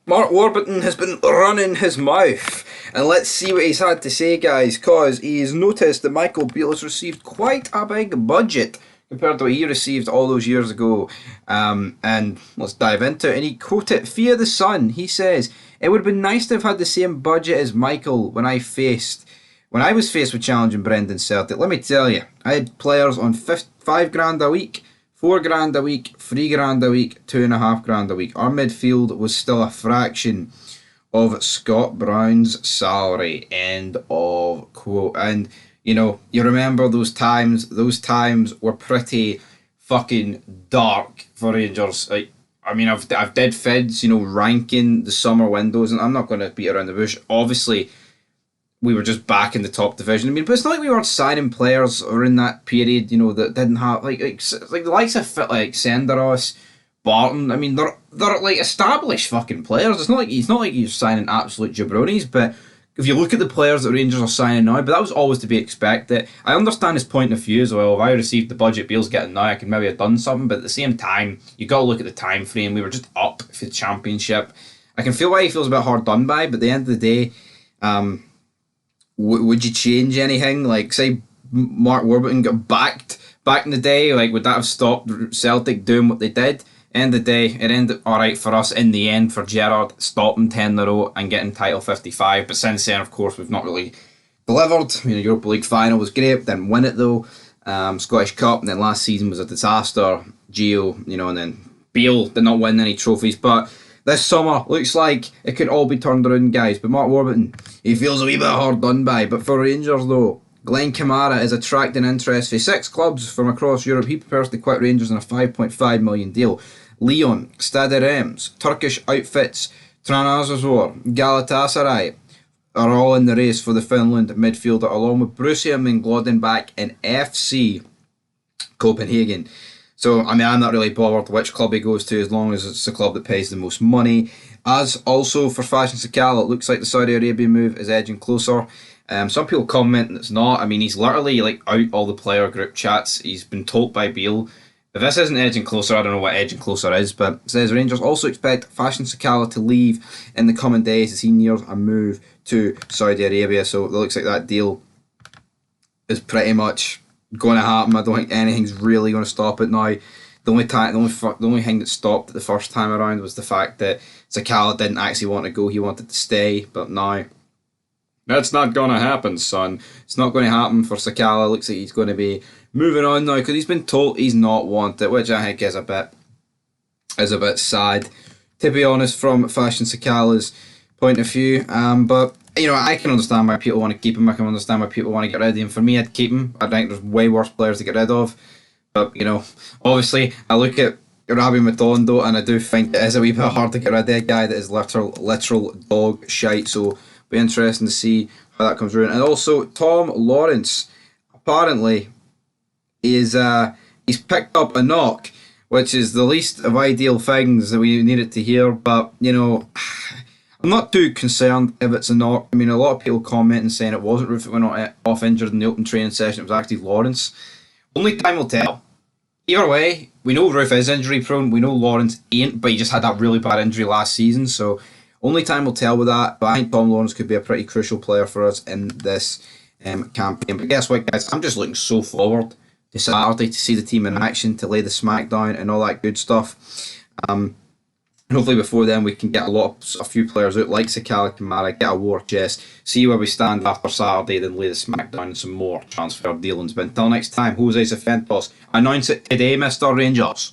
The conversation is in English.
Mark Warburton has been running his mouth, and let's see what he's had to say, guys, because he's noticed that Michael Beales received quite a big budget compared to what he received all those years ago. And let's dive into it. And he quoted Fear the Sun. He says, "It would have been nice to have had the same budget as Michael when I was faced with challenging Brendan Celtic. Let me tell you, I had players on £5 a week, £4 a week, £3 a week, £2.5 a week. Our midfield was still a fraction of Scott Brown's salary." End of quote. And you remember those times. Those times were pretty fucking dark for Rangers. I've did fids, ranking the summer windows, and I'm not going to beat around the bush. Obviously, we were just back in the top division. But it's not like we weren't signing players or in that period, that didn't have like the likes of Senderos, Barton. They're like established fucking players. It's not like you're signing absolute jabronis. But if you look at the players that Rangers are signing now, but that was always to be expected. I understand his point of view as well. If I received the budget Beale's getting now, I could maybe have done something. But at the same time, you got to look at the time frame. We were just up for the championship. I can feel why he feels a bit hard done by. But at the end of the day, would you change anything? Like, say Mark Warburton got backed back in the day, like, would that have stopped Celtic doing what they did? End of the day, it ended alright for us in the end, for Gerrard stopping 10 in a row and getting title 55. But since then, of course, we've not really delivered. Europa League final was great, didn't win it though. Scottish Cup, and then last season was a disaster. Gio, and then Beale did not win any trophies. But this summer looks like it could all be turned around, guys. But Mark Warburton, he feels a wee bit hard done by. But for Rangers, though, Glen Kamara is attracting interest for 6 clubs from across Europe. He prepares to quit Rangers on a £5.5 million deal. Lyon, Stade Reims, Turkish outfits, Trabzonspor, Galatasaray are all in the race for the Finland midfielder, along with Borussia Mönchengladbach and FC Copenhagen. So, I'm not really bothered which club he goes to as long as it's the club that pays the most money. As also for Fashion Sakala, it looks like the Saudi Arabia move is edging closer. Some people comment it's not. He's literally out all the player group chats. He's been told by Beale. If this isn't edging closer, I don't know what edging closer is. But it says Rangers also expect Fashion Sakala to leave in the coming days as he nears a move to Saudi Arabia. So it looks like that deal is pretty much going to happen. I don't think anything's really going to stop it now. The only thing that stopped it the first time around was the fact that Sakala didn't actually want to go. He wanted to stay, but now that's not going to happen, son. It's not going to happen for Sakala. Looks like he's going to be moving on now because he's been told he's not wanted, which I think is a bit sad, to be honest, from Fashion Sakala's point of view. But I can understand why people want to keep him. I can understand why people want to get rid of him. For me, I'd keep him. I think there's way worse players to get rid of. But obviously, I look at Rabbi Matondo and I do think it is a wee bit hard to get rid of a guy that is literal dog shite. So it'll be interesting to see how that comes around. And also, Tom Lawrence apparently he's picked up a knock, which is the least of ideal things that we needed to hear. But I'm not too concerned if it's a knock. A lot of people commenting saying it wasn't Roof that went off injured in the open training session. It was actually Lawrence. Only time will tell. Either way, we know Roof is injury prone. We know Lawrence ain't, but he just had that really bad injury last season. So only time will tell with that. But I think Tom Lawrence could be a pretty crucial player for us in this campaign. But guess what, guys? I'm just looking so forward to Saturday to see the team in action, to lay the smackdown and all that good stuff. Hopefully before then we can get a few players out like Sakala, Kamara, get a war chest, see where we stand after Saturday, then lay the smackdown and some more transfer dealings. But until next time, Jose Cifuentes, announce it today, Mr. Rangers.